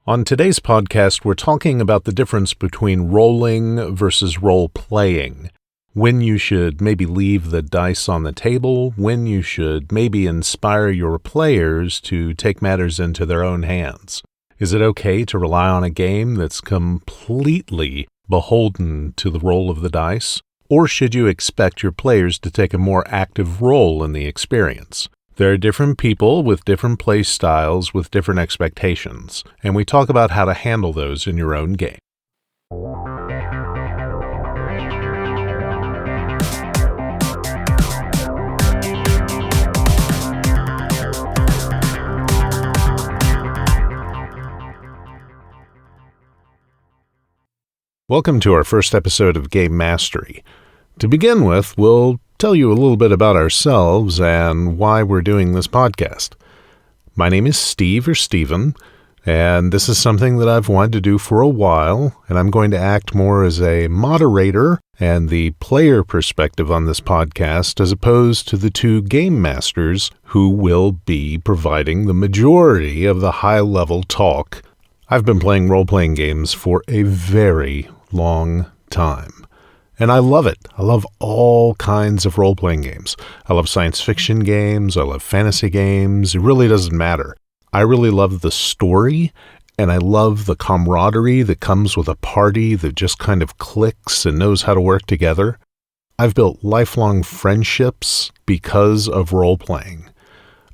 On today's podcast, we're talking about the difference between rolling versus role-playing. When you should maybe leave the dice on the table, when you should maybe inspire your players to take matters into their own hands. Is it okay to rely on a game that's completely beholden to the roll of the dice? Or should you expect your players to take a more active role in the experience? There are different people with different play styles with different expectations, and we talk about how to handle those in your own game. Welcome to our first episode of Game Mastery. To begin with, we'll tell you a little bit about ourselves and why we're doing this podcast. My name is Steve or Steven, and this is something that I've wanted to do for a while, and I'm going to act more as a moderator and the player perspective on this podcast as opposed to the two game masters who will be providing the majority of the high-level talk. I've been playing role-playing games for a very long time. And I love it. I love all kinds of role-playing games. I love science fiction games. I love fantasy games. It really doesn't matter. I really love the story, and I love the camaraderie that comes with a party that just kind of clicks and knows how to work together. I've built lifelong friendships because of role-playing.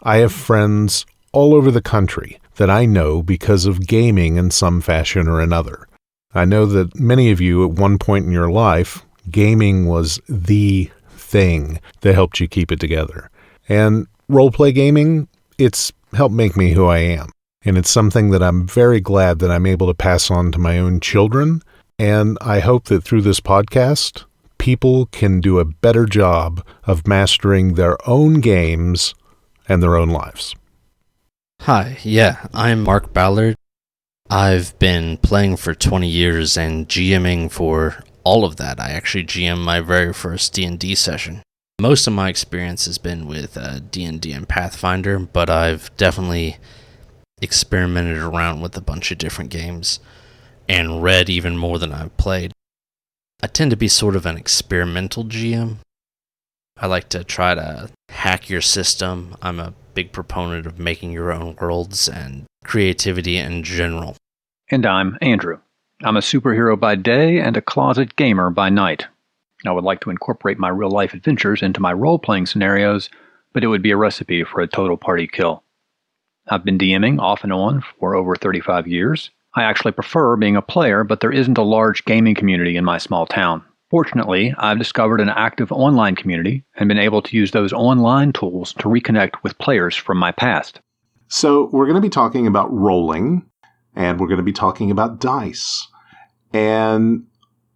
I have friends all over the country that I know because of gaming in some fashion or another. I know that many of you at one point in your life, gaming was the thing that helped you keep it together. And roleplay gaming, it's helped make me who I am. And it's something that I'm very glad that I'm able to pass on to my own children. And I hope that through this podcast, people can do a better job of mastering their own games and their own lives. Hi, I'm Mark Ballard. I've been playing for 20 years and GMing for all of that. I actually GM my very first D&D session. Most of my experience has been with D&D and Pathfinder, but I've definitely experimented around with a bunch of different games and read even more than I've played. I tend to be sort of an experimental GM. I like to try to hack your system. I'm a big proponent of making your own worlds and creativity in general. And I'm Andrew. I'm a superhero by day and a closet gamer by night. I would like to incorporate my real-life adventures into my role-playing scenarios, but it would be a recipe for a total party kill. I've been DMing off and on for over 35 years. I actually prefer being a player, but there isn't a large gaming community in my small town. Fortunately, I've discovered an active online community and been able to use those online tools to reconnect with players from my past. So we're going to be talking about rolling, and we're going to be talking about dice. And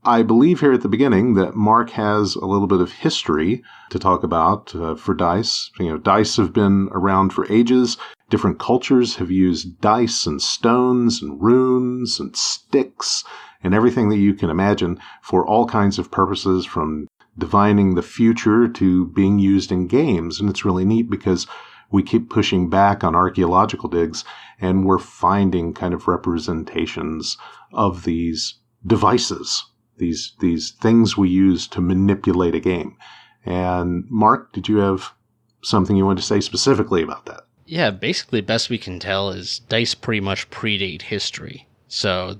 I believe here at the beginning that Mark has a little bit of history to talk about for dice. Dice have been around for ages. Different cultures have used dice and stones and runes and sticks and everything that you can imagine for all kinds of purposes, from divining the future to being used in games. And it's really neat because we keep pushing back on archaeological digs, and we're finding kind of representations of these devices, these things we use to manipulate a game. And Mark, did you have something you wanted to say specifically about that? Yeah, basically best we can tell is dice pretty much predate history. So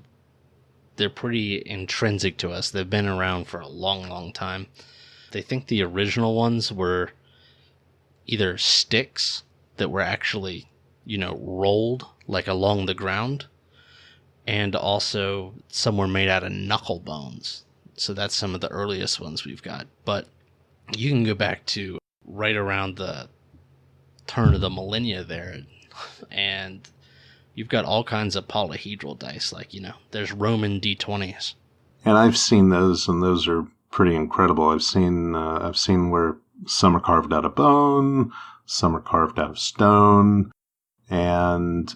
they're pretty intrinsic to us. They've been around for a long, long time. They think the original ones were either sticks that were actually, rolled like along the ground, and also some were made out of knuckle bones. So that's some of the earliest ones we've got. But you can go back to right around the turn of the millennia there, and you've got all kinds of polyhedral dice, there's Roman D20s. And I've seen those, and those are pretty incredible. I've seen where some are carved out of bone, some are carved out of stone, and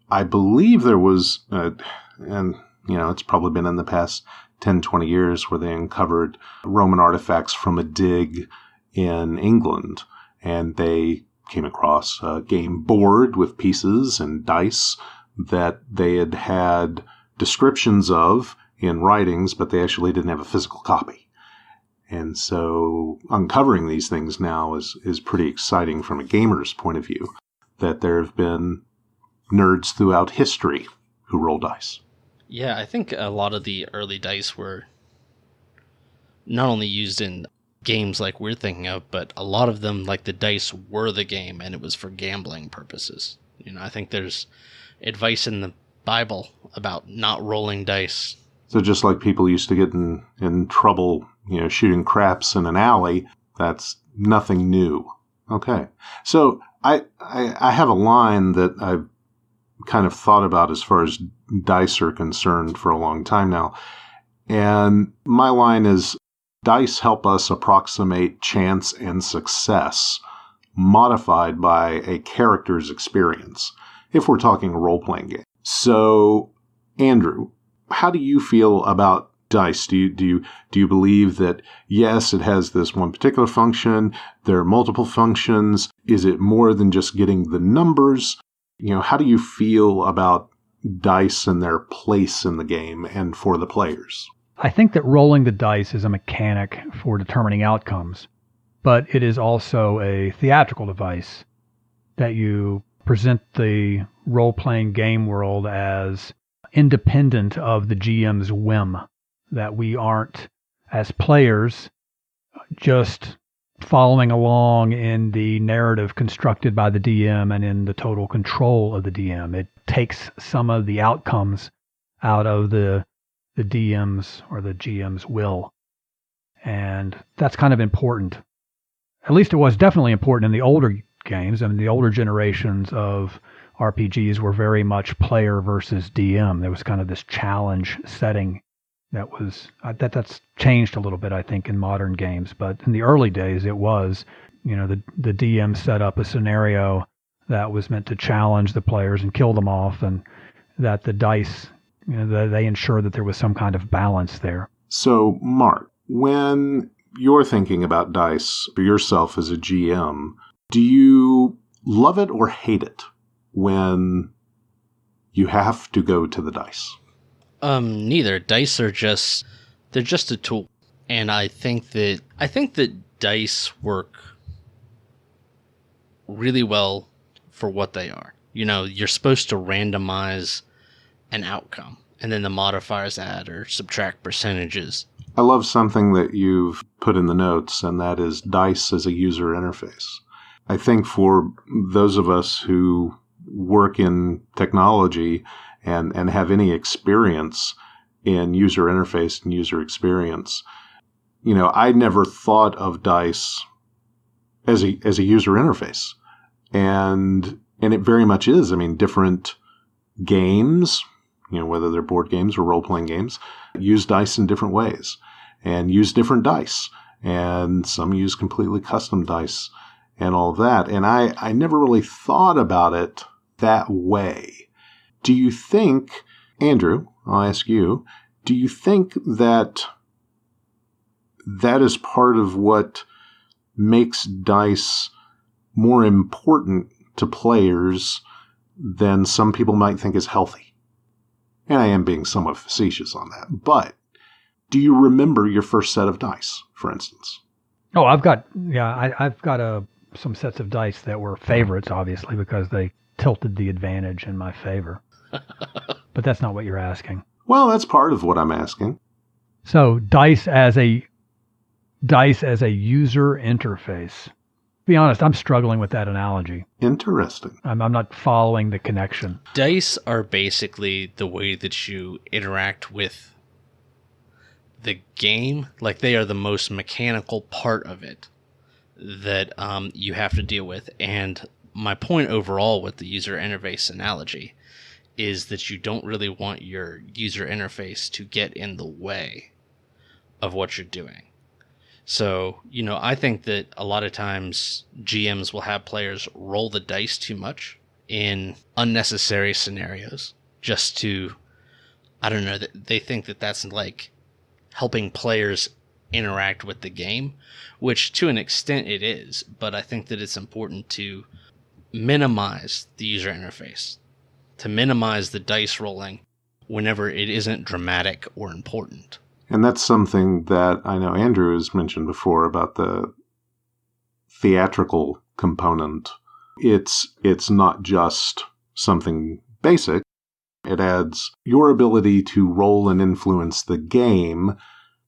I believe there was, it's probably been in the past 10, 20 years where they uncovered Roman artifacts from a dig in England, and they came across a game board with pieces and dice that they had had descriptions of in writings, but they actually didn't have a physical copy. And so uncovering these things now is pretty exciting from a gamer's point of view, that there have been nerds throughout history who roll dice. Yeah, I think a lot of the early dice were not only used in games like we're thinking of, but a lot of them, like the dice, were the game, and it was for gambling purposes. I think there's advice in the Bible about not rolling dice. So just like people used to get in trouble, shooting craps in an alley, that's nothing new. Okay. So I have a line that I've kind of thought about as far as dice are concerned for a long time now. And my line is, dice help us approximate chance and success modified by a character's experience, if we're talking a role-playing game. So, Andrew, how do you feel about dice? Do you believe that, yes, it has this one particular function, there are multiple functions? Is it more than just getting the numbers? How do you feel about dice and their place in the game and for the players? I think that rolling the dice is a mechanic for determining outcomes, but it is also a theatrical device that you present the role-playing game world as independent of the GM's whim, that we aren't, as players, just following along in the narrative constructed by the DM and in the total control of the DM. It takes some of the outcomes out of the DM's or the GM's will. And that's kind of important. At least it was definitely important in the older games. I mean, the older generations of RPGs were very much player versus DM. There was kind of this challenge setting that's changed a little bit, I think, in modern games. But in the early days, it was, the DM set up a scenario that was meant to challenge the players and kill them off, and that the dice, they ensured that there was some kind of balance there. So, Mark, when you're thinking about dice for yourself as a GM, do you love it or hate it when you have to go to the dice? Neither. Dice are they're just a tool. And I think that dice work really well for what they are. You're supposed to randomize an outcome, and then the modifiers add or subtract percentages. I love something that you've put in the notes, and that is dice as a user interface. I think for those of us who work in technology and have any experience in user interface and user experience, I never thought of dice as a user interface. And it very much is. I mean, different games, whether they're board games or role-playing games, use dice in different ways and use different dice. And some use completely custom dice and all that. And I never really thought about it that way. Do you think, Andrew, I'll ask you, do you think that is part of what makes dice more important to players than some people might think is healthy? And I am being somewhat facetious on that. But do you remember your first set of dice, for instance? Oh, I've got some sets of dice that were favorites, obviously, because they tilted the advantage in my favor. But that's not what you're asking. Well, that's part of what I'm asking. So dice as a user interface. To be honest, I'm struggling with that analogy. Interesting. I'm not following the connection. Dice are basically the way that you interact with the game. Like, they are the most mechanical part of it that you have to deal with. And my point overall with the user interface analogy is that you don't really want your user interface to get in the way of what you're doing. So, I think that a lot of times GMs will have players roll the dice too much in unnecessary scenarios just to, I don't know, they think that that's like helping players interact with the game, which to an extent it is, but I think that it's important to minimize the user interface, to minimize the dice rolling whenever it isn't dramatic or important. And that's something that I know Andrew has mentioned before about the theatrical component. It's not just something basic. It adds your ability to roll and influence the game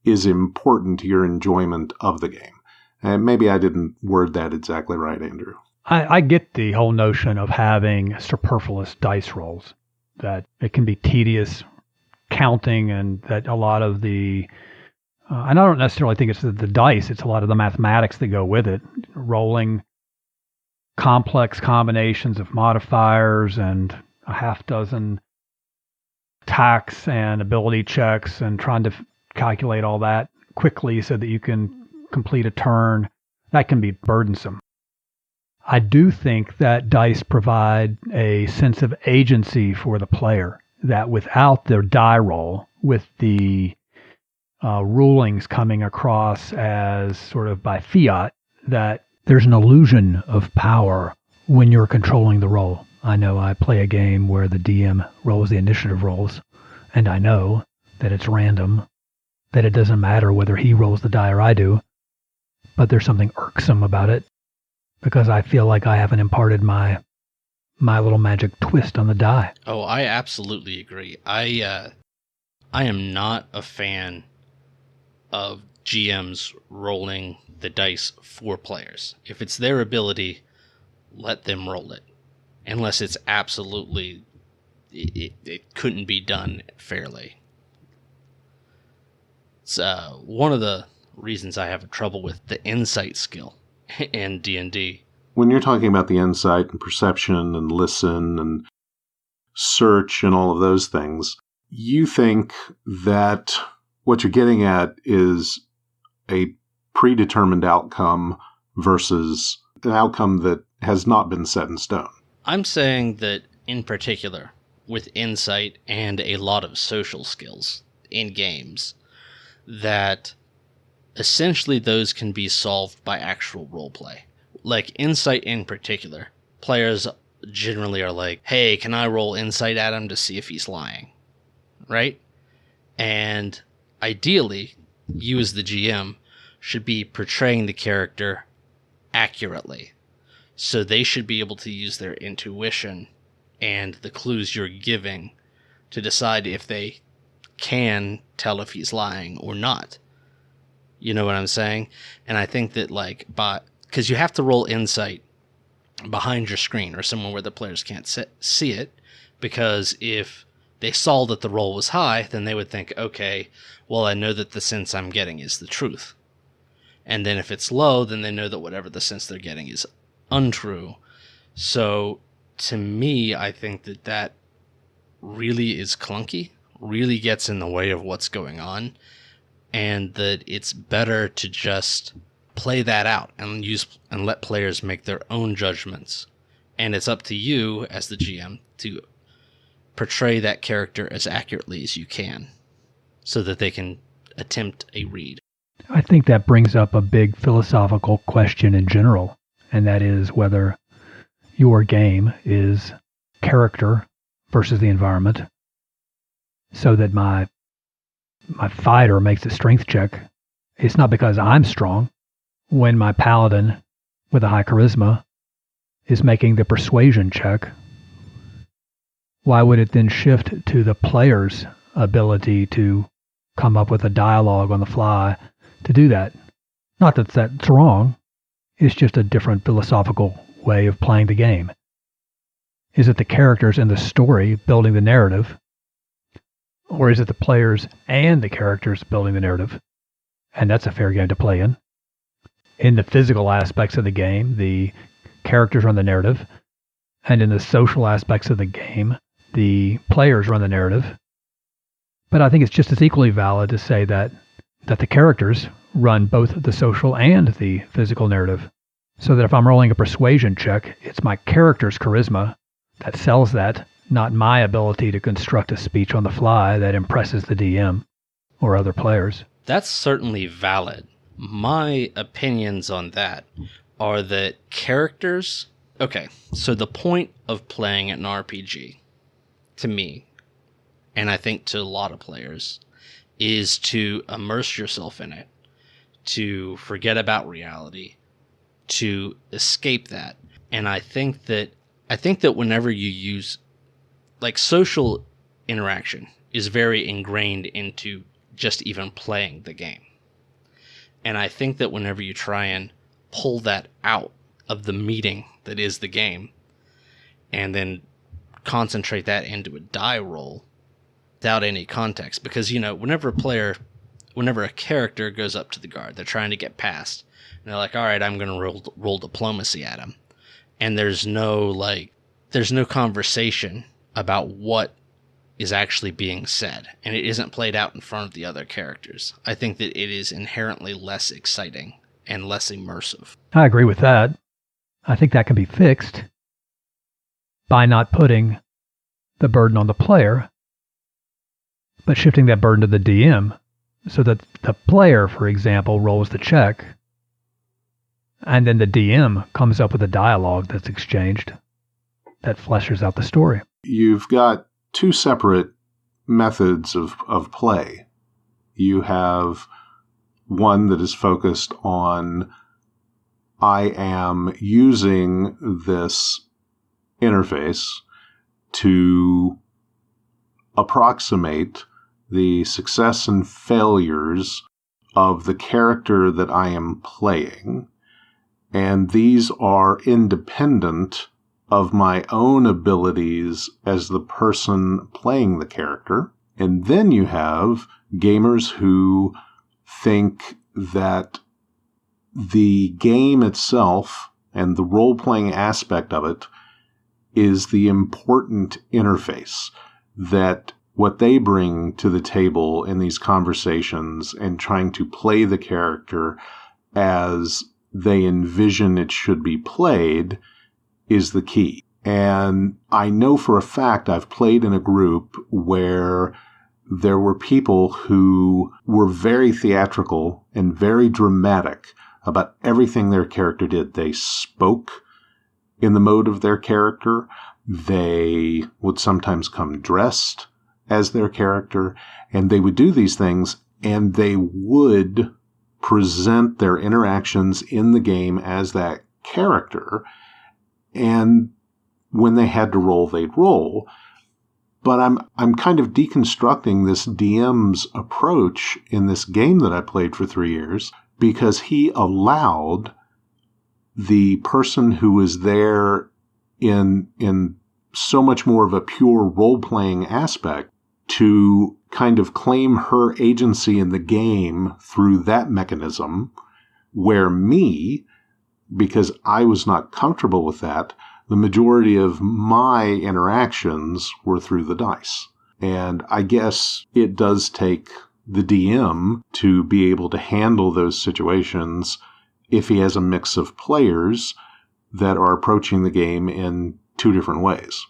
is important to your enjoyment of the game. And maybe I didn't word that exactly right, Andrew. I get the whole notion of having superfluous dice rolls, that it can be tedious counting, and that a lot of the and I don't necessarily think it's the dice, it's a lot of the mathematics that go with it, rolling complex combinations of modifiers and a half dozen attacks and ability checks and trying to calculate all that quickly so that you can complete a turn. That can be burdensome. I do think that dice provide a sense of agency for the player, that without their die roll, with the rulings coming across as sort of by fiat, that there's an illusion of power when you're controlling the roll. I know I play a game where the DM rolls the initiative rolls, and I know that it's random, that it doesn't matter whether he rolls the die or I do, but there's something irksome about it, because I feel like I haven't imparted my little magic twist on the die. Oh, I absolutely agree. I am not a fan of GMs rolling the dice for players. If it's their ability, let them roll it. Unless it's absolutely, it couldn't be done fairly. It's one of the reasons I have trouble with the insight skill in D&D. When you're talking about the insight and perception and listen and search and all of those things, you think that what you're getting at is a predetermined outcome versus an outcome that has not been set in stone. I'm saying that, in particular, with insight and a lot of social skills in games, that essentially those can be solved by actual roleplay. Like insight in particular, players generally are like, hey, can I roll insight at him to see if he's lying? Right? And ideally, you as the GM should be portraying the character accurately. So they should be able to use their intuition and the clues you're giving to decide if they can tell if he's lying or not. You know what I'm saying? And I think that, like, because you have to roll insight behind your screen or somewhere where the players can't see it, because if they saw that the roll was high, then they would think, okay, well, I know that the sense I'm getting is the truth. And then if it's low, then they know that whatever the sense they're getting is untrue. So to me, I think that really is clunky, really gets in the way of what's going on, and that it's better to just play that out and let players make their own judgments. And it's up to you as the GM to portray that character as accurately as you can so that they can attempt a read. I think that brings up a big philosophical question in general, and that is whether your game is character versus the environment, so that my fighter makes a strength check. It's not because I'm strong. When my paladin with a high charisma is making the persuasion check, why would it then shift to the player's ability to come up with a dialogue on the fly to do that? Not that that's wrong. It's just a different philosophical way of playing the game. Is it the characters in the story building the narrative? Or is it the players and the characters building the narrative? And that's a fair game to play in. In the physical aspects of the game, the characters run the narrative. And in the social aspects of the game, the players run the narrative. But I think it's just as equally valid to say that the characters run both the social and the physical narrative. So that if I'm rolling a persuasion check, it's my character's charisma that sells that, not my ability to construct a speech on the fly that impresses the DM or other players. That's certainly valid. My opinions on that are that characters... Okay, so the point of playing an RPG to me, and I think to a lot of players, is to immerse yourself in it, to forget about reality, to escape that. And I think that whenever you use, like, social interaction is very ingrained into just even playing the game. And I think that whenever you try and pull that out of the meeting that is the game, and then concentrate that into a die roll without any context, because, whenever a character goes up to the guard, they're trying to get past, and they're like, all right, I'm going to roll diplomacy at him. And there's no conversation about what is actually being said, and it isn't played out in front of the other characters. I think that it is inherently less exciting and less immersive. I agree with that. I think that can be fixed by not putting the burden on the player, but shifting that burden to the DM, so that the player, for example, rolls the check, and then the DM comes up with a dialogue that's exchanged that fleshes out the story. You've got two separate methods of play. You have one that is focused on, I am using this interface to approximate the success and failures of the character that I am playing, and these are independent of my own abilities as the person playing the character. And then you have gamers who think that the game itself and the role-playing aspect of it is the important interface, that what they bring to the table in these conversations and trying to play the character as they envision it should be played is the key. And I know for a fact I've played in a group where there were people who were very theatrical and very dramatic about everything their character did. They spoke in the mode of their character. They would sometimes come dressed as their character, and they would do these things, and they would present their interactions in the game as that character. And when they had to roll, they'd roll. But I'm kind of deconstructing this DM's approach in this game that I played for 3 years, because he allowed the person who was there in so much more of a pure role-playing aspect to kind of claim her agency in the game through that mechanism, where me, because I was not comfortable with that, the majority of my interactions were through the dice. And I guess it does take the DM to be able to handle those situations if he has a mix of players that are approaching the game in two different ways.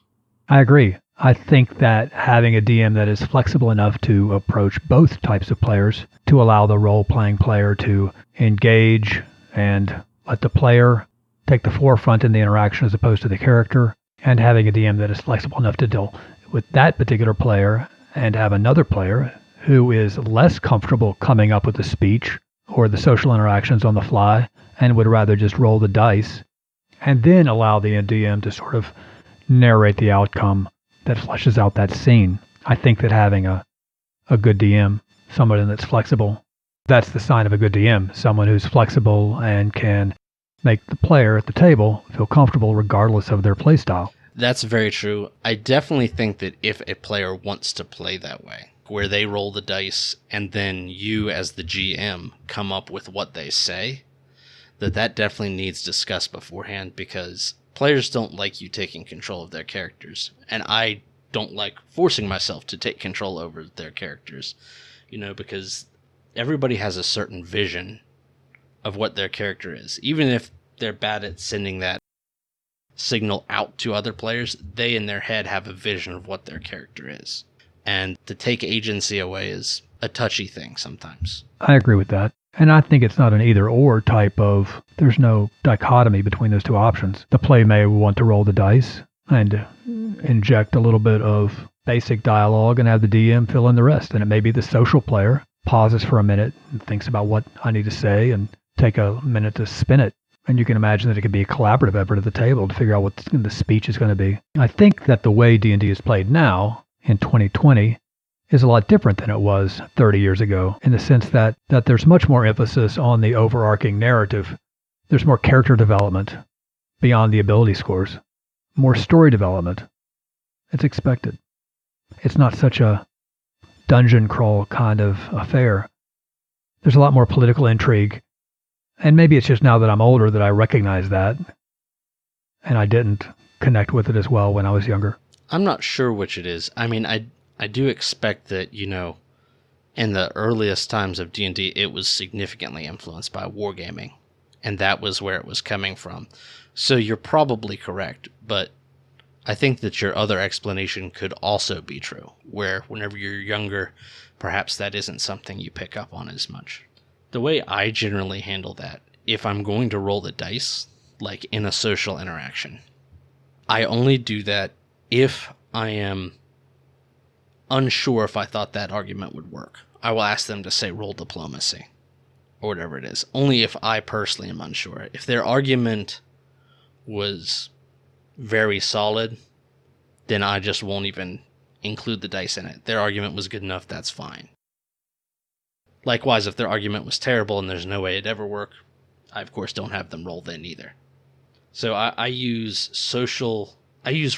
I agree. I think that having a DM that is flexible enough to approach both types of players, to allow the role-playing player to engage and let the player take the forefront in the interaction as opposed to the character, and having a DM that is flexible enough to deal with that particular player and have another player who is less comfortable coming up with the speech or the social interactions on the fly and would rather just roll the dice, and then allow the DM to sort of narrate the outcome that fleshes out that scene. I think that having a good DM, somebody that's flexible, that's the sign of a good DM, someone who's flexible and can make the player at the table feel comfortable regardless of their play style. That's very true. I definitely think that if a player wants to play that way, where they roll the dice and then you as the GM come up with what they say, that definitely needs discussed beforehand, because players don't like you taking control of their characters, and I don't like forcing myself to take control over their characters, because everybody has a certain vision of what their character is. Even if they're bad at sending that signal out to other players, they in their head have a vision of what their character is. And to take agency away is a touchy thing sometimes. I agree with that. And I think it's not an either-or type of, there's no dichotomy between those two options. The play may want to roll the dice and inject a little bit of basic dialogue and have the DM fill in the rest. And it may be the social player pauses for a minute and thinks about what I need to say and take a minute to spin it. And you can imagine that it could be a collaborative effort at the table to figure out what the speech is going to be. I think that the way D&D is played now in 2020 is a lot different than it was 30 years ago, in the sense that there's much more emphasis on the overarching narrative. There's more character development beyond the ability scores, more story development. It's expected. It's not such a dungeon crawl kind of affair. There's a lot more political intrigue. And maybe it's just now that I'm older that I recognize that, and I didn't connect with it as well when I was younger. I'm not sure which it is. I mean, I do expect that, in the earliest times of D&D, it was significantly influenced by wargaming, and that was where it was coming from. So you're probably correct, but I think that your other explanation could also be true, where whenever you're younger, perhaps that isn't something you pick up on as much. The way I generally handle that, if I'm going to roll the dice, like in a social interaction, I only do that if I am unsure if I thought that argument would work. I will ask them to say roll diplomacy, or whatever it is, only if I personally am unsure. If their argument was very solid, then I just won't even include the dice in it. Their argument was good enough, that's fine. Likewise, if their argument was terrible and there's no way it'd ever work, I of course don't have them roll then either. So I use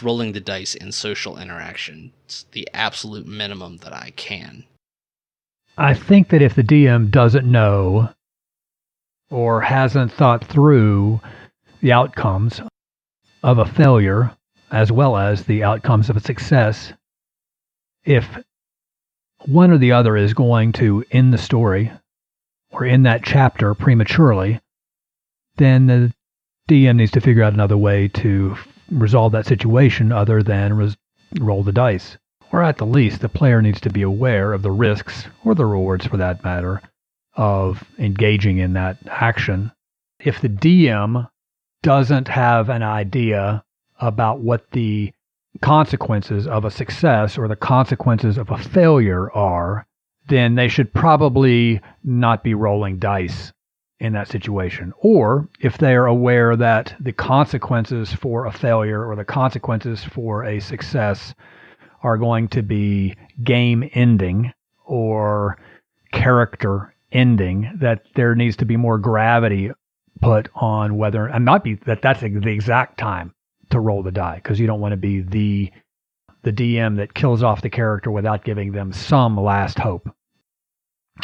rolling the dice in social interaction. It's the absolute minimum that I can. I think that if the DM doesn't know or hasn't thought through the outcomes of a failure as well as the outcomes of a success, if one or the other is going to end the story or end that chapter prematurely, then the DM needs to figure out another way to resolve that situation other than roll the dice. Or at the least, the player needs to be aware of the risks, or the rewards for that matter, of engaging in that action. If the DM doesn't have an idea about what the consequences of a success or the consequences of a failure are, then they should probably not be rolling dice in that situation. Or if they are aware that the consequences for a failure or the consequences for a success are going to be game ending or character ending, that there needs to be more gravity put on whether, and not be that that's the exact time to roll the die, because you don't want to be the DM that kills off the character without giving them some last hope.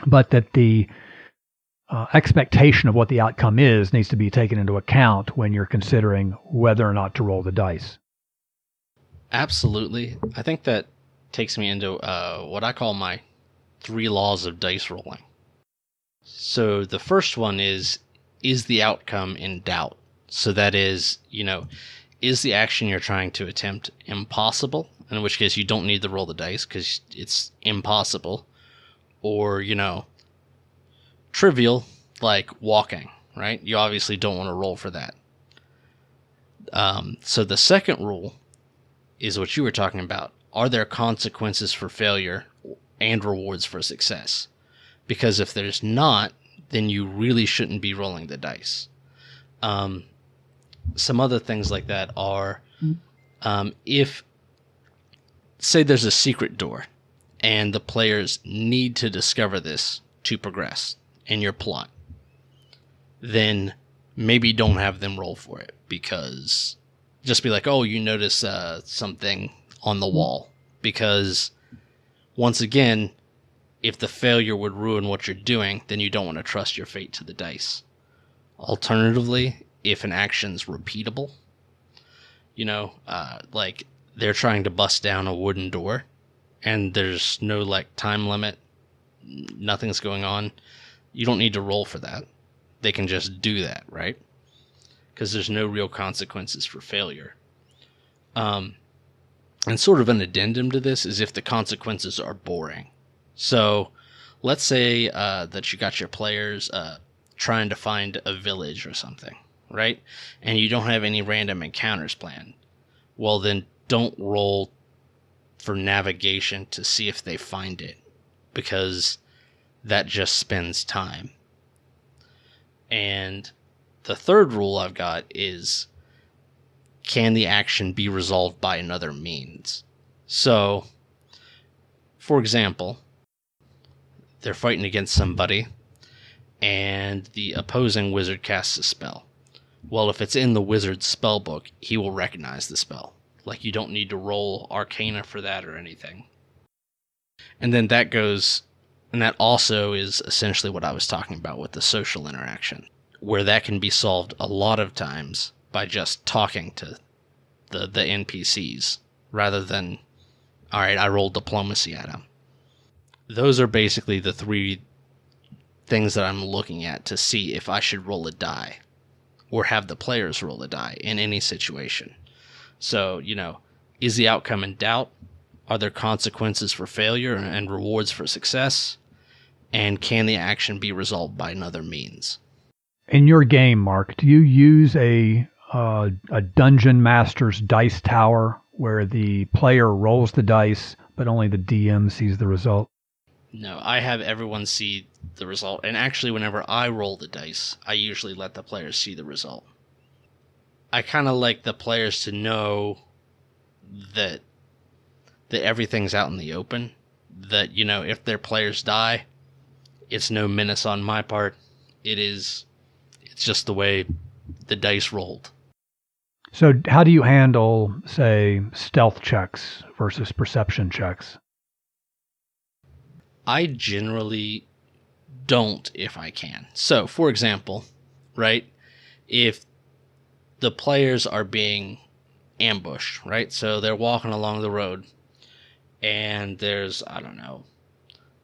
But that the expectation of what the outcome is needs to be taken into account when you're considering whether or not to roll the dice. Absolutely. I think that takes me into what I call my 3 laws of dice rolling. So the first one is the outcome in doubt? So that is the action you're trying to attempt impossible? In which case you don't need to roll the dice because it's impossible. Or, trivial, like walking, right? You obviously don't want to roll for that. So the second rule is what you were talking about. Are there consequences for failure and rewards for success? Because if there's not, then you really shouldn't be rolling the dice. Some other things like that are, if, say there's a secret door, and the players need to discover this to progress in your plot, then maybe don't have them roll for it, because just be like, oh, you notice something on the wall. Because, once again, if the failure would ruin what you're doing, then you don't want to trust your fate to the dice. Alternatively, if an action's repeatable, like they're trying to bust down a wooden door, and there's no time limit, nothing's going on, you don't need to roll for that. They can just do that, right? Because there's no real consequences for failure. And sort of an addendum to this is if the consequences are boring. So let's say that you got your players trying to find a village or something, right? And you don't have any random encounters planned. Well, then don't roll for navigation to see if they find it, because that just spends time. And the third rule I've got is, can the action be resolved by another means? So, for example, they're fighting against somebody, and the opposing wizard casts a spell. Well, if it's in the wizard's spell book, he will recognize the spell. Like, you don't need to roll Arcana for that or anything. And then that also is essentially what I was talking about with the social interaction, where that can be solved a lot of times by just talking to the NPCs, rather than, all right, I rolled diplomacy at him. Those are basically the three things that I'm looking at to see if I should roll a die, or have the players roll a die in any situation. So, is the outcome in doubt? Are there consequences for failure and rewards for success? And can the action be resolved by another means? In your game, Mark, do you use a dungeon master's dice tower where the player rolls the dice, but only the DM sees the result? No, I have everyone see the result. And actually, whenever I roll the dice, I usually let the players see the result. I kind of like the players to know that everything's out in the open. That, if their players die, it's no menace on my part. It's just the way the dice rolled. So how do you handle, say, stealth checks versus perception checks? I generally don't if I can. So, for example, right, if the players are being ambushed, right, so they're walking along the road, and there's, I don't know,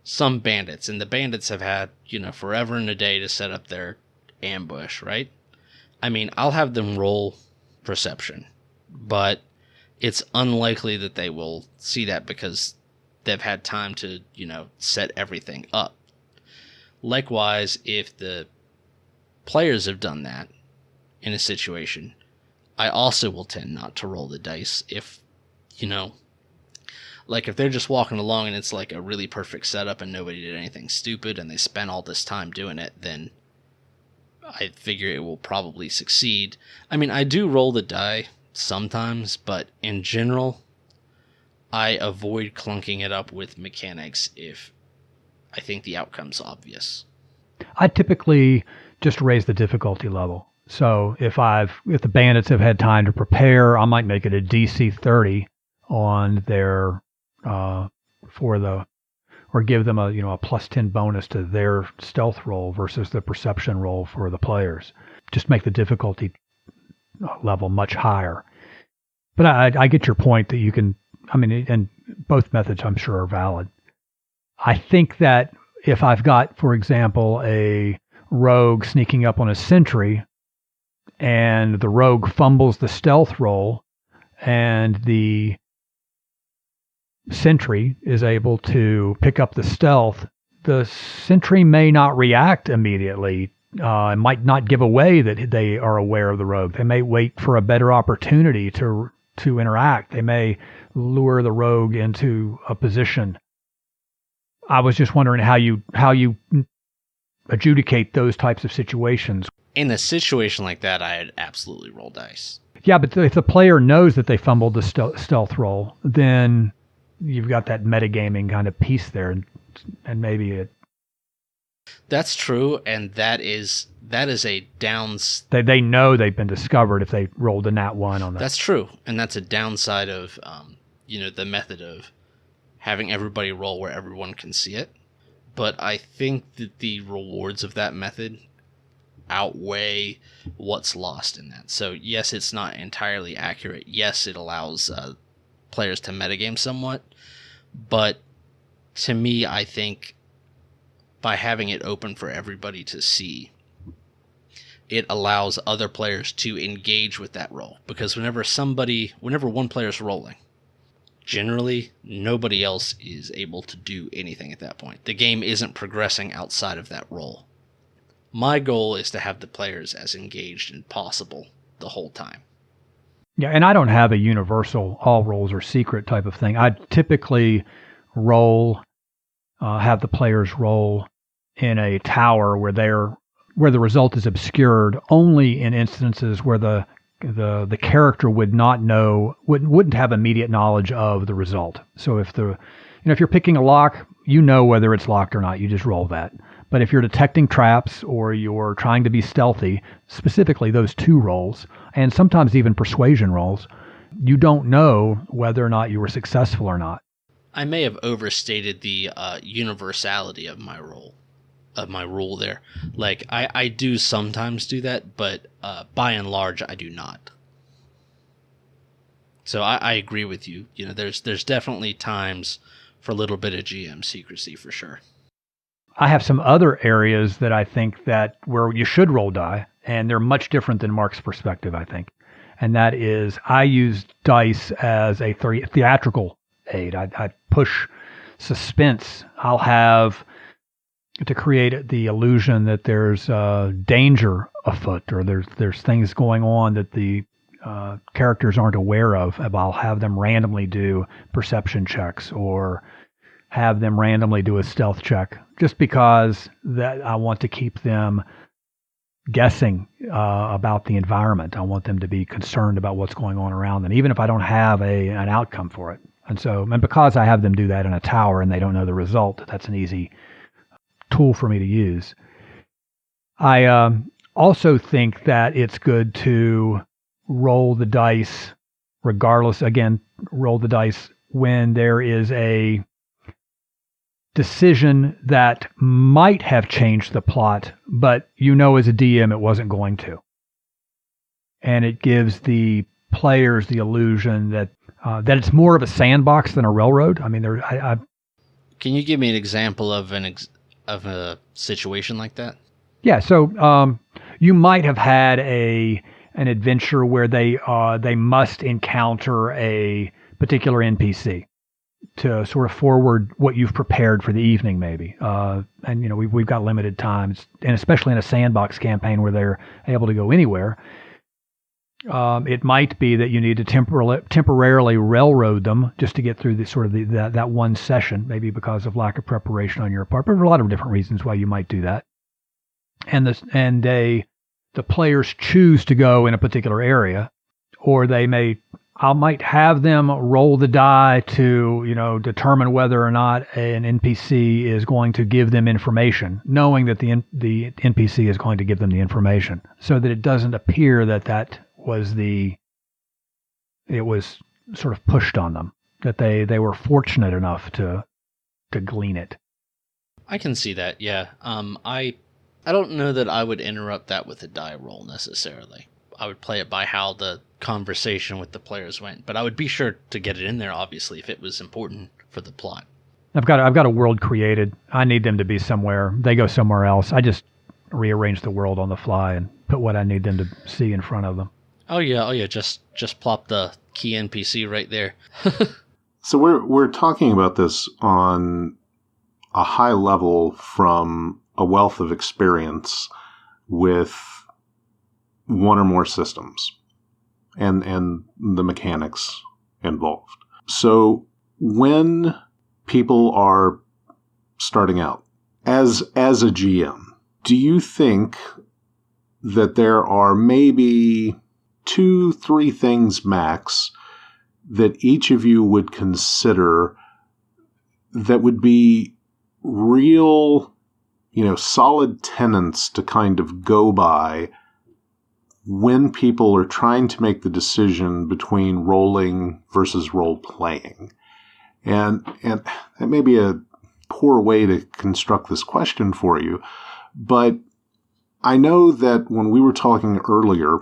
some bandits, and the bandits have had, forever and a day to set up their ambush, right? I mean, I'll have them roll perception, but it's unlikely that they will see that because they've had time to, set everything up. Likewise, if the players have done that in a situation, I also will tend not to roll the dice if, like if they're just walking along and it's like a really perfect setup and nobody did anything stupid and they spent all this time doing it, then I figure it will probably succeed. I mean, I do roll the die sometimes, but in general, I avoid clunking it up with mechanics if I think the outcome's obvious. I typically just raise the difficulty level. So if the bandits have had time to prepare, I might make it a DC 30 on their or give them a plus 10 bonus to their stealth roll versus the perception roll for the players. Just make the difficulty level much higher. But I get your point that you can, and both methods I'm sure are valid. I think that if I've got, for example, a rogue sneaking up on a sentry and the rogue fumbles the stealth roll and the sentry is able to pick up the stealth, the sentry may not react immediately. Might not give away that they are aware of the rogue. They may wait for a better opportunity to interact. They may lure the rogue into a position. I was just wondering how you adjudicate those types of situations. In a situation like that, I'd absolutely roll dice. Yeah, but if the player knows that they fumbled the stealth roll, then you've got that metagaming kind of piece there, and maybe it. That's true, and that is a downs. They know they've been discovered if they rolled a nat 1 on that. That's true, and that's a downside of the method of having everybody roll where everyone can see it. But I think that the rewards of that method outweigh what's lost in that. So yes, it's not entirely accurate. Yes, it allows players to metagame somewhat, but to me, I think by having it open for everybody to see, it allows other players to engage with that roll. Because whenever one player's rolling, generally nobody else is able to do anything at that point. The game isn't progressing outside of that roll. My goal is to have the players as engaged as possible the whole time. Yeah, and I don't have a universal all rolls are secret type of thing. I typically roll, have the players roll in a tower where the result is obscured only in instances where the character would not know wouldn't have immediate knowledge of the result. So if if you're picking a lock, you know whether it's locked or not. You just roll that. But if you're detecting traps or you're trying to be stealthy, specifically those two rolls, and sometimes even persuasion rolls, you don't know whether or not you were successful or not. I may have overstated the universality of my rule there. Like, I do sometimes do that, but by and large, I do not. So I agree with you. There's definitely times for a little bit of GM secrecy for sure. I have some other areas that I think that where you should roll die, and they're much different than Mark's perspective, I think. And that is, I use dice as a theatrical aid. I push suspense. I'll have to create the illusion that there's danger afoot, or there's things going on that the characters aren't aware of. I'll have them randomly do perception checks or have them randomly do a stealth check, just because that I want to keep them guessing about the environment. I want them to be concerned about what's going on around them, even if I don't have an outcome for it. And because I have them do that in a tower and they don't know the result, that's an easy tool for me to use. I also think that it's good to roll the dice roll the dice when there is a decision that might have changed the plot, but as a DM it wasn't going to. And it gives the players the illusion that it's more of a sandbox than a railroad. I mean, Can you give me an example of of a situation like that? Yeah, so you might have had an adventure where they must encounter a particular NPC to sort of forward what you've prepared for the evening, maybe. And we've got limited times, and especially in a sandbox campaign where they're able to go anywhere. It might be that you need to temporarily railroad them just to get through that one session, maybe because of lack of preparation on your part. But there are a lot of different reasons why you might do that. And the players choose to go in a particular area, or I might have them roll the die to determine whether or not an NPC is going to give them information, knowing that the NPC is going to give them the information, so that it doesn't appear that it was sort of pushed on them, that they were fortunate enough to glean it. I can see that, yeah. I don't know that I would interrupt that with a die roll necessarily. I would play it by how the conversation with the players went, but I would be sure to get it in there, obviously, if it was important for the plot. I've got a world created. I need them to be somewhere. They go somewhere else. I just rearrange the world on the fly and put what I need them to see in front of them. Oh yeah. Just plop the key NPC right there. So we're talking about this on a high level from a wealth of experience with one or more systems and the mechanics involved. So when people are starting out as a GM, do you think that there are maybe 2-3 things max that each of you would consider that would be real, solid tenets to kind of go by when people are trying to make the decision between rolling versus role-playing? And that may be a poor way to construct this question for you, but I know that when we were talking earlier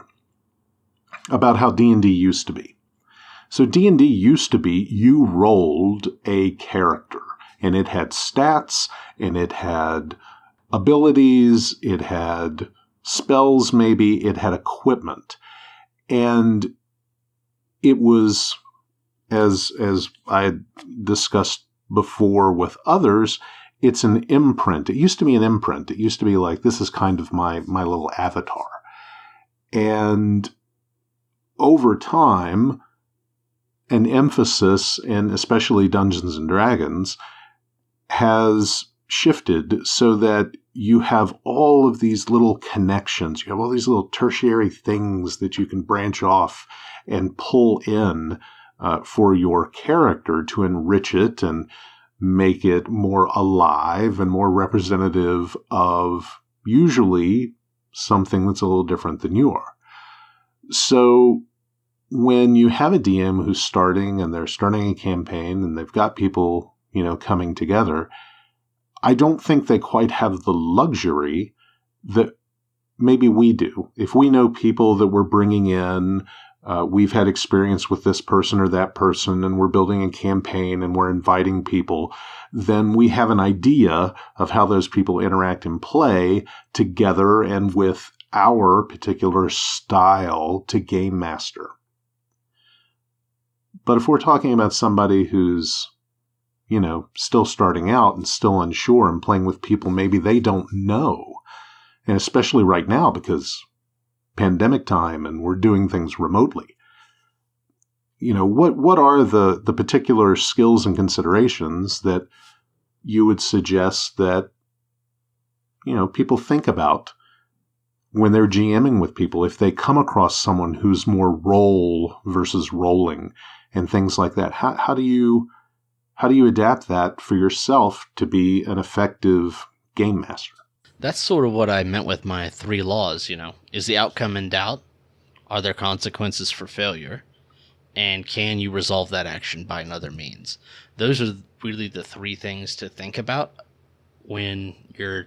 about how D&D used to be. So D&D used to be you rolled a character, and it had stats, and it had abilities, it had spells maybe, it had equipment. And it was, as I had discussed before with others, it's an imprint. It used to be an imprint. It used to be like, this is kind of my little avatar. And over time, an emphasis in especially Dungeons and Dragons has shifted so that you have all of these little connections. You have all these little tertiary things that you can branch off and pull in for your character to enrich it and make it more alive and more representative of usually something that's a little different than you are. So when you have a DM who's starting and they're starting a campaign and they've got people, coming together, I don't think they quite have the luxury that maybe we do. If we know people that we're bringing in, we've had experience with this person or that person, and we're building a campaign and we're inviting people, then we have an idea of how those people interact and play together and with our particular style to game master. But if we're talking about somebody who's, still starting out and still unsure and playing with people maybe they don't know, and especially right now because pandemic time and we're doing things remotely, what are the particular skills and considerations that you would suggest that, people think about when they're GMing with people, if they come across someone who's more role versus rolling and things like that? How do you adapt that for yourself to be an effective game master? That's sort of what I meant with my 3 laws, Is the outcome in doubt? Are there consequences for failure? And can you resolve that action by another means? Those are really the 3 things to think about when you're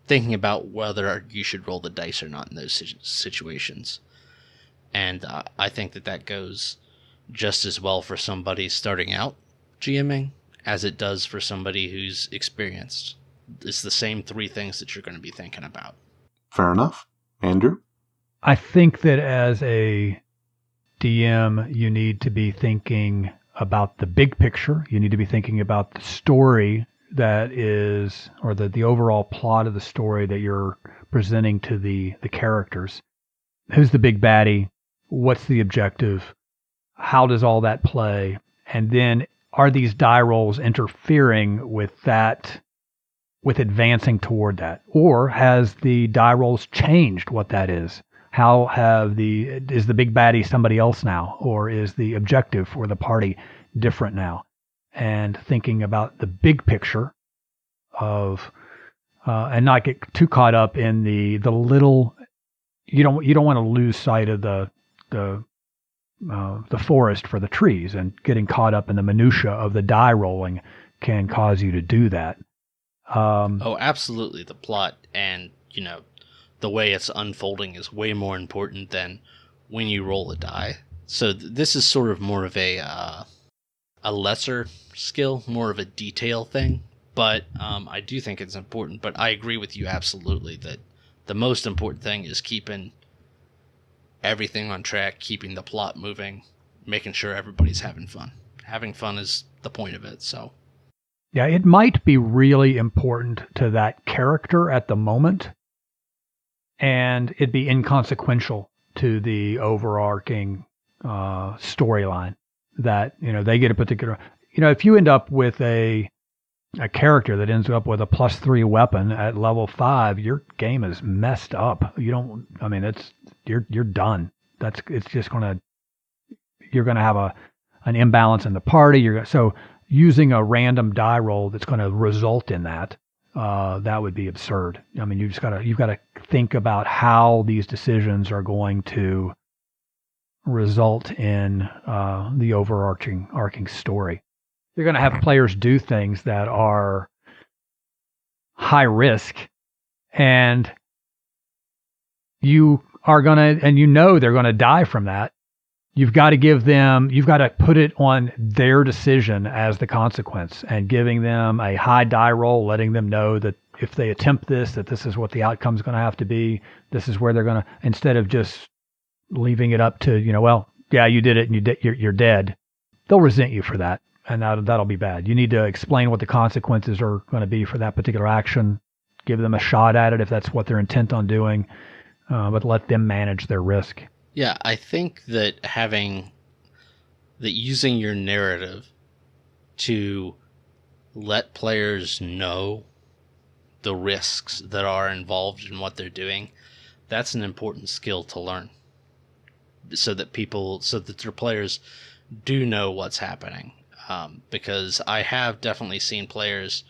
thinking about whether you should roll the dice or not in those situations. And I think that goes just as well for somebody starting out GMing as it does for somebody who's experienced. It's the same 3 things that you're going to be thinking about. Fair enough. Andrew? I think that as a DM, you need to be thinking about the big picture. You need to be thinking about the story that is, or the overall plot of the story that you're presenting to the characters. Who's the big baddie? What's the objective? How does all that play? And then are these die rolls interfering with that, with advancing toward that? Or has the die rolls changed what that is? Is the big baddie somebody else now? Or is the objective for the party different now? And thinking about the big picture of, and not get too caught up in the little, you don't want to lose sight of the forest for the trees, and getting caught up in the minutia of the die rolling can cause you to do that. Absolutely. The plot and, the way it's unfolding is way more important than when you roll a die. So this is sort of more of a lesser skill, more of a detail thing. But I do think it's important. But I agree with you absolutely that the most important thing is keeping everything on track, keeping the plot moving, making sure everybody's having fun. Having fun is the point of it, so. Yeah, it might be really important to that character at the moment, and it'd be inconsequential to the overarching storyline that, they get a particular, if you end up with a character that ends up with a +3 weapon at level 5, your game is messed up. You're done. It's just you're gonna have an imbalance in the party. So using a random die roll that's going to result in that would be absurd. You've got to think about how these decisions are going to result in the overarching story. You're going to have players do things that are high risk, and they're going to die from that. You've got to put it on their decision as the consequence, and giving them a high die roll, letting them know that if they attempt this, that this is what the outcome is going to have to be. This is where they're going to, instead of just leaving it up to, you did it and you're dead. They'll resent you for that, and that'll be bad. You need to explain what the consequences are going to be for that particular action. Give them a shot at it if that's what they're intent on doing, but let them manage their risk. Yeah, I think that using your narrative to let players know the risks that are involved in what they're doing, that's an important skill to learn. So that their players do know what's happening. Because I have definitely seen players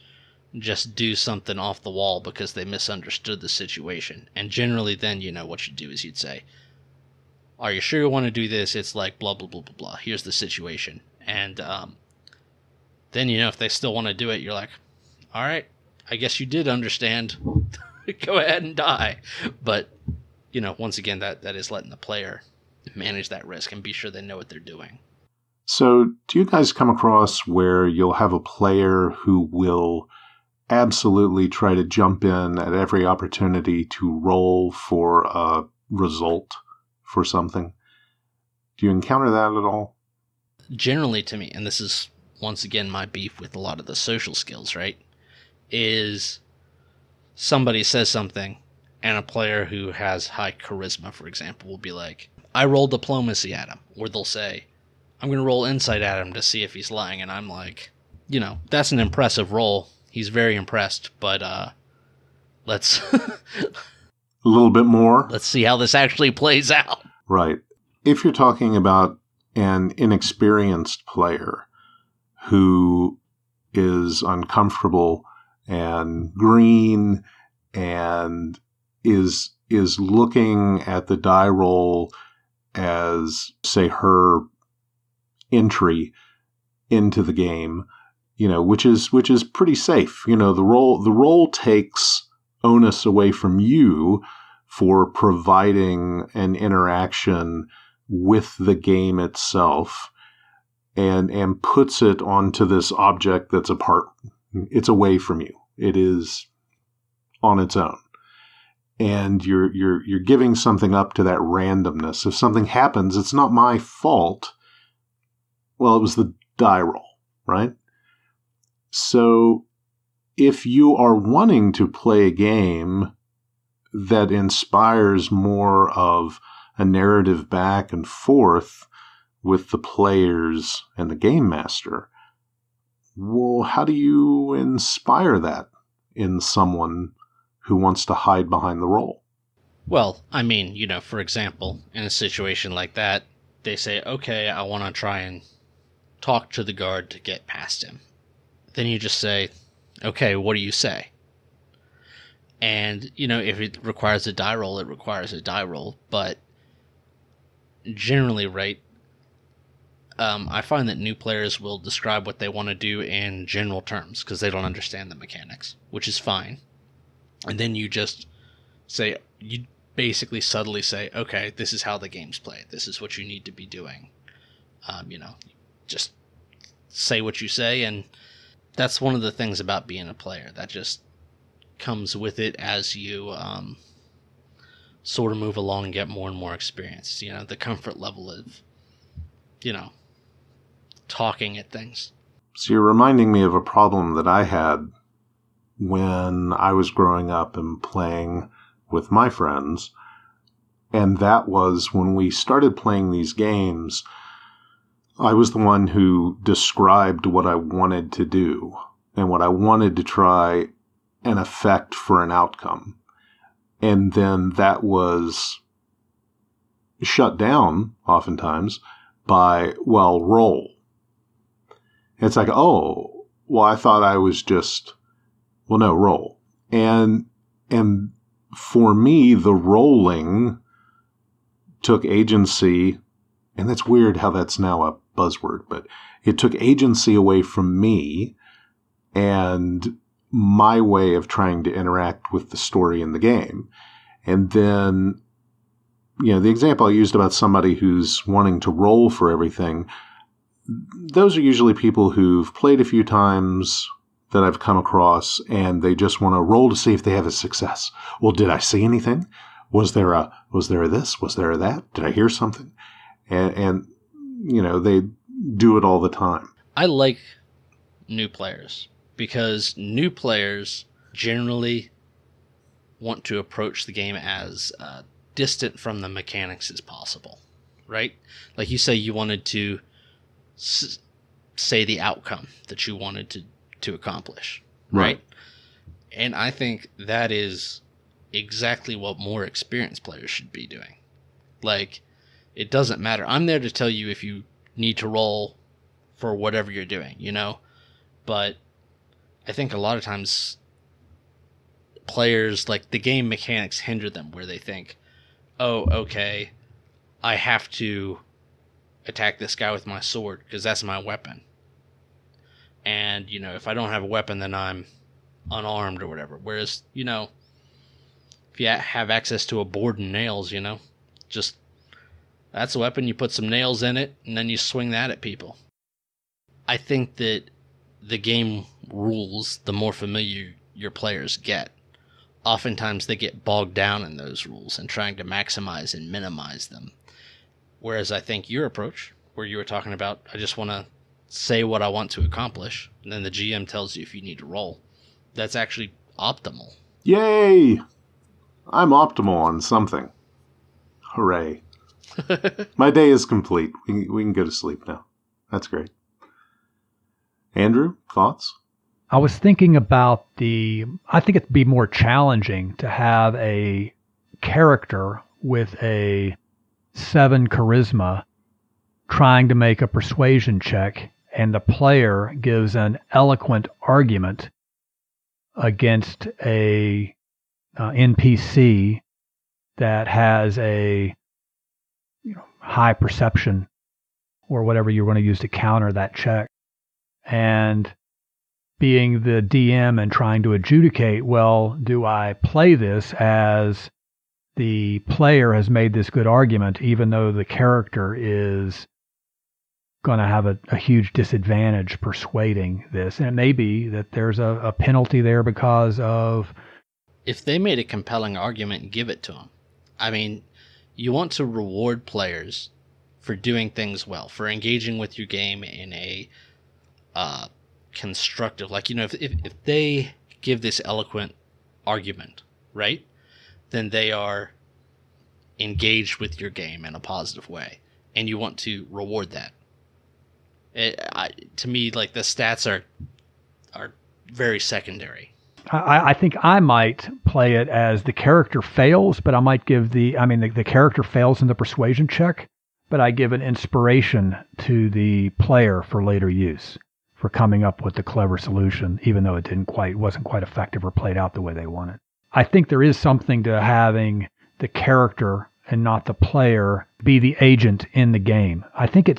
just do something off the wall because they misunderstood the situation. And generally then, what you do is you'd say, are you sure you want to do this? It's like blah, blah, blah, blah, blah. Here's the situation. And then, if they still want to do it, you're like, all right, I guess you did understand. Go ahead and die. But, once again, that is letting the player manage that risk and be sure they know what they're doing. So, do you guys come across where you'll have a player who will absolutely try to jump in at every opportunity to roll for a result for something? Do you encounter that at all? Generally, to me, and this is, once again, my beef with a lot of the social skills, right, is somebody says something, and a player who has high charisma, for example, will be like, I roll diplomacy at him. Or they'll say, I'm going to roll insight at him to see if he's lying. And I'm like, that's an impressive roll. He's very impressed, but let's a little bit more. Let's see how this actually plays out. Right. If you're talking about an inexperienced player who is uncomfortable and green and is looking at the die roll as, say, her entry into the game, which is pretty safe. The roll takes onus away from you for providing an interaction with the game itself and puts it onto this object that's apart. It's away from you. It is on its own. And you're giving something up to that randomness. If something happens, it's not my fault. Well, it was the die roll, right? So if you are wanting to play a game that inspires more of a narrative back and forth with the players and the game master, well, how do you inspire that in someone who wants to hide behind the roll? Well, I mean, for example, in a situation like that, they say, okay, I want to try and talk to the guard to get past him. Then you just say, okay, what do you say? And, if it requires a die roll, it requires a die roll. But generally, right, I find that new players will describe what they want to do in general terms because they don't understand the mechanics, which is fine. And then you just say, you basically subtly say, okay, this is how the game's played. This is what you need to be doing. Just say what you say, and that's one of the things about being a player. That just comes with it as you sort of move along and get more and more experience. The comfort level of, talking at things. So you're reminding me of a problem that I had when I was growing up and playing with my friends. And that was when we started playing these games, I was the one who described what I wanted to do and what I wanted to try and effect for an outcome. And then that was shut down oftentimes by, well, roll. It's like, oh, well, I thought I was just, well, no, roll. And for me, the rolling took agency, and that's weird how that's now a buzzword, but it took agency away from me and my way of trying to interact with the story in the game. And then, the example I used about somebody who's wanting to roll for everything, those are usually people who've played a few times that I've come across, and they just want to roll to see if they have a success. Well, did I see anything? Was there a this? Was there a that? Did I hear something? And they do it all the time. I like new players because new players generally want to approach the game as distant from the mechanics as possible, right? Like you say, you wanted to say the outcome that you wanted to accomplish, right? And I think that is exactly what more experienced players should be doing. Like, it doesn't matter. I'm there to tell you if you need to roll for whatever you're doing, you know? But I think a lot of times players, like, the game mechanics hinder them, where they think, oh, okay, I have to attack this guy with my sword because that's my weapon. And, you know, if I don't have a weapon, then I'm unarmed or whatever. Whereas, you know, if you have access to a board and nails, you know, just, that's a weapon, you put some nails in it, and then you swing that at people. I think that the game rules, the more familiar your players get, oftentimes they get bogged down in those rules and trying to maximize and minimize them. Whereas I think your approach, where you were talking about, I just want to say what I want to accomplish, and then the GM tells you if you need to roll, that's actually optimal. Yay! I'm optimal on something. Hooray. My day is complete. We can go to sleep now. That's great. Andrew, thoughts? I was thinking about I think it'd be more challenging to have a character with a 7 charisma trying to make a persuasion check, and the player gives an eloquent argument against a NPC that has a high perception or whatever you want to use to counter that check. And being the DM and trying to adjudicate, well, do I play this as the player has made this good argument, even though the character is going to have a huge disadvantage persuading this? And it may be that there's a penalty there because of... If they made a compelling argument, give it to them. I mean, you want to reward players for doing things well, for engaging with your game in a constructive, like, you know, if they give this eloquent argument, right, then they are engaged with your game in a positive way, and you want to reward that. To me, like, the stats are very secondary. I think I might play it as the character fails, but I might give the character fails in the persuasion check, but I give an inspiration to the player for later use, for coming up with the clever solution, even though it wasn't quite effective or played out the way they wanted. I think there is something to having the character and not the player be the agent in the game. I think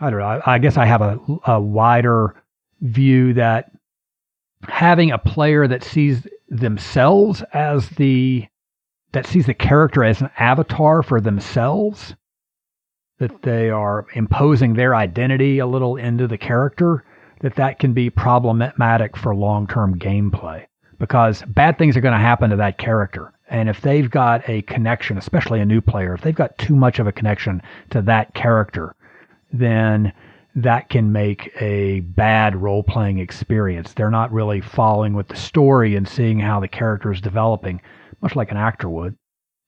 I don't know, I guess I have a wider view that having a player that sees themselves that sees the character as an avatar for themselves, that they are imposing their identity a little into the character, that can be problematic for long-term gameplay, because bad things are going to happen to that character. And if they've got a connection, especially a new player, if they've got too much of a connection to that character, then that can make a bad role-playing experience. They're not really following with the story and seeing how the character is developing, much like an actor would.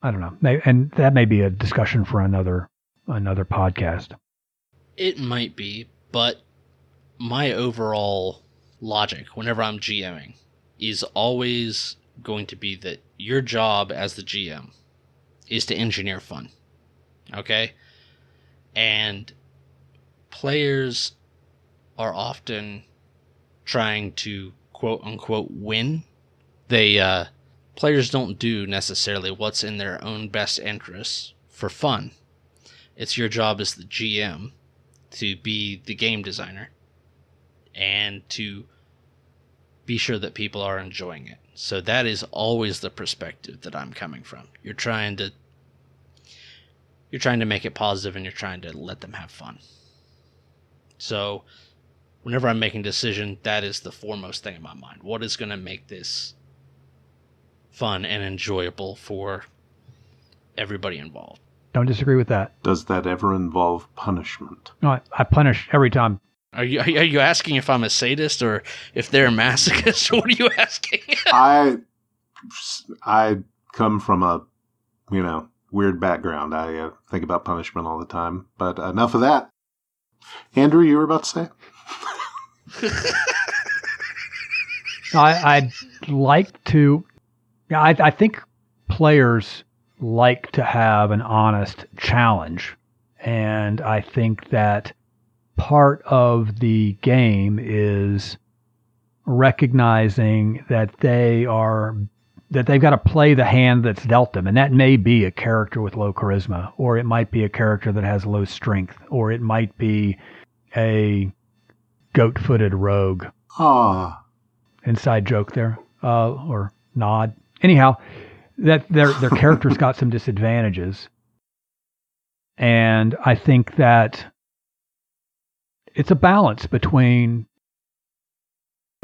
I don't know. And that may be a discussion for another podcast. It might be, but my overall logic whenever I'm GMing is always going to be that your job as the GM is to engineer fun. Okay? And players are often trying to quote unquote win. Players don't do necessarily what's in their own best interests for fun. It's your job as the GM to be the game designer and to be sure that people are enjoying it. So that is always the perspective that I'm coming from. You're trying to make it positive, and you're trying to let them have fun. So whenever I'm making a decision, that is the foremost thing in my mind. What is going to make this fun and enjoyable for everybody involved? Don't disagree with that. Does that ever involve punishment? No, I punish every time. Are you asking if I'm a sadist or if they're a masochist? What are you asking? I come from a weird background. I think about punishment all the time. But enough of that. Andrew, you were about to say? I'd like to. I think players like to have an honest challenge, and I think that part of the game is recognizing that they've got to play the hand that's dealt them, and that may be a character with low charisma, or it might be a character that has low strength, or it might be a goat-footed rogue. Ah. Inside joke there, or nod. Anyhow, that their character's got some disadvantages, and I think that it's a balance between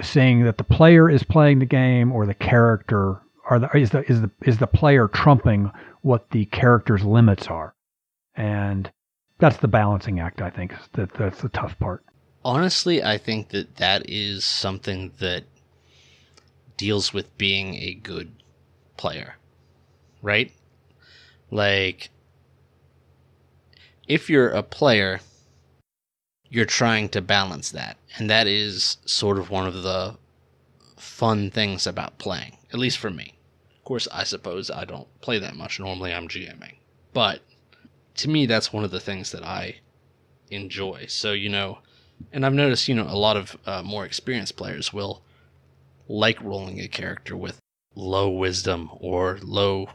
saying that the player is playing the game or the character, or is the player trumping what the character's limits are, and that's the balancing act. I think that's the tough part. Honestly, I think that is something that deals with being a good player, right? Like, if you're a player, you're trying to balance that, and that is sort of one of the fun things about playing, at least for me. Of course, I suppose I don't play that much. Normally I'm GMing, but to me, that's one of the things that I enjoy. So, and I've noticed, a lot of more experienced players will like rolling a character with low wisdom or low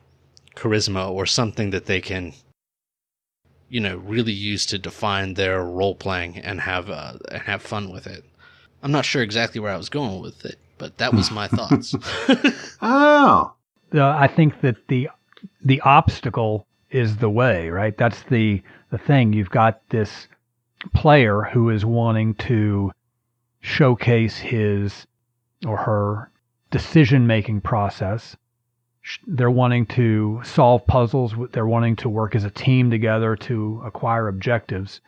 charisma or something that they can, really use to define their role playing and have fun with it. I'm not sure exactly where I was going with it, but that was my thoughts. Oh. I think that the obstacle is the way, right? That's the thing. You've got this player who is wanting to showcase his or her decision-making process. They're wanting to solve puzzles. They're wanting to work as a team together to acquire objectives.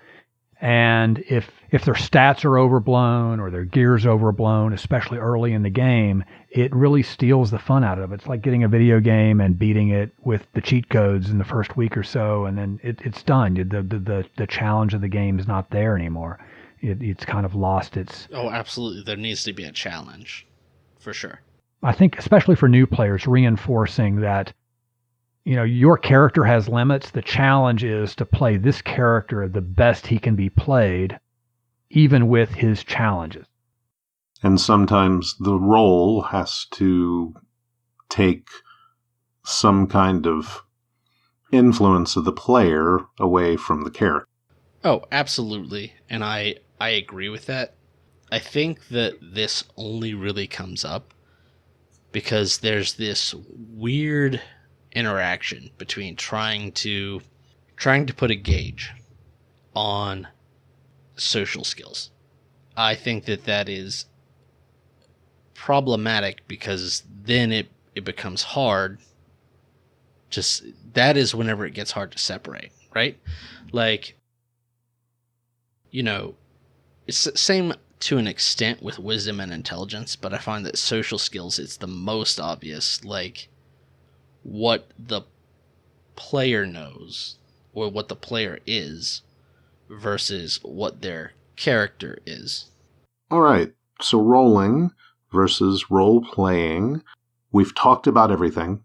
And if their stats are overblown or their gear's overblown, especially early in the game, it really steals the fun out of it. It's like getting a video game and beating it with the cheat codes in the first week or so, and then it's done. The challenge of the game is not there anymore. It's kind of lost its... Oh, absolutely. There needs to be a challenge, for sure. I think, especially for new players, reinforcing that, your character has limits. The challenge is to play this character the best he can be played, even with his challenges. And sometimes the role has to take some kind of influence of the player away from the character. Oh, absolutely. And I agree with that. I think that this only really comes up because there's this weird interaction between trying to put a gauge on social skills. I think that is problematic because then it becomes hard. Just that is whenever it gets hard to separate, right? Like, it's the same to an extent with wisdom and intelligence, but I find that social skills, it's the most obvious, like what the player knows or what the player is versus what their character is. All right, so rolling versus role-playing. We've talked about everything.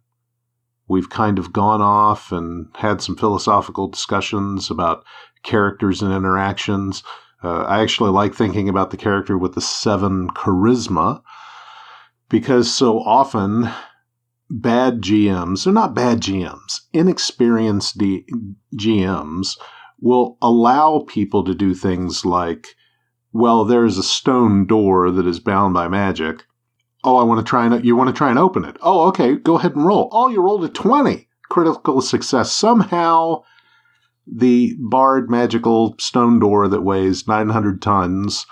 We've kind of gone off and had some philosophical discussions about characters and interactions. I actually like thinking about the character with the 7 charisma because so often bad GMs, they're not bad GMs, inexperienced GMs will allow people to do things like, well, there's a stone door that is bound by magic. Oh, you want to try and open it. Oh, okay, go ahead and roll. Oh, you rolled a 20. Critical success. Somehow the barred magical stone door that weighs 900 tons,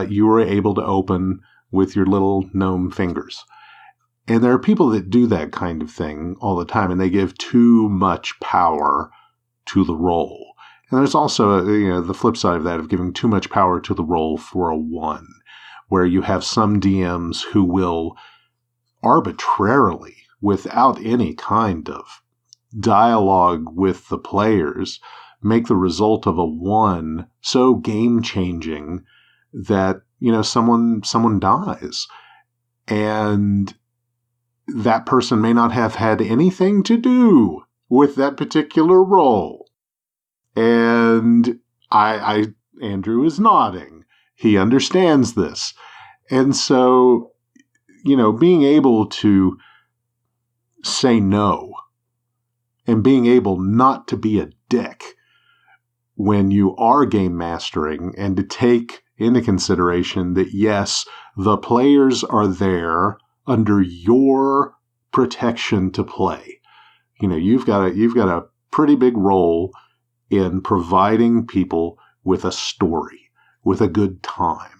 you were able to open with your little gnome fingers. And there are people that do that kind of thing all the time, and they give too much power to the roll. And there's also the flip side of that, of giving too much power to the roll for a 1, where you have some DMs who will arbitrarily, without any kind of dialogue with the players make the result of a 1 so game-changing that, someone dies. And that person may not have had anything to do with that particular role. And Andrew is nodding. He understands this. And so, being able to say no and being able not to be a dick when you are game mastering, and to take into consideration that, yes, the players are there under your protection to play. You've got a pretty big role in providing people with a story, with a good time,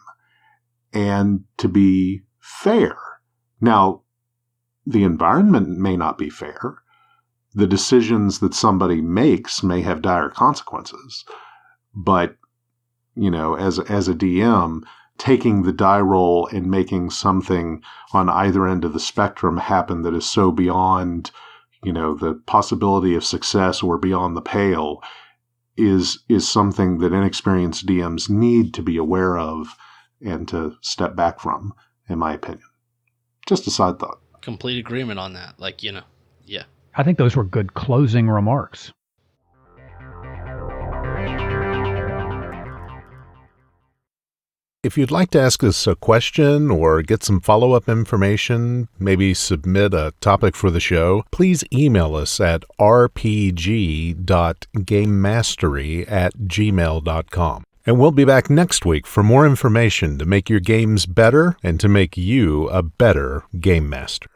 and to be fair. Now, the environment may not be fair. The decisions that somebody makes may have dire consequences. But, as a DM, taking the die roll and making something on either end of the spectrum happen that is so beyond, the possibility of success or beyond the pale is something that inexperienced DMs need to be aware of and to step back from, in my opinion. Just a side thought. Complete agreement on that. Yeah. I think those were good closing remarks. If you'd like to ask us a question or get some follow-up information, maybe submit a topic for the show, please email us at rpg.gamemastery@gmail.com. And we'll be back next week for more information to make your games better and to make you a better game master.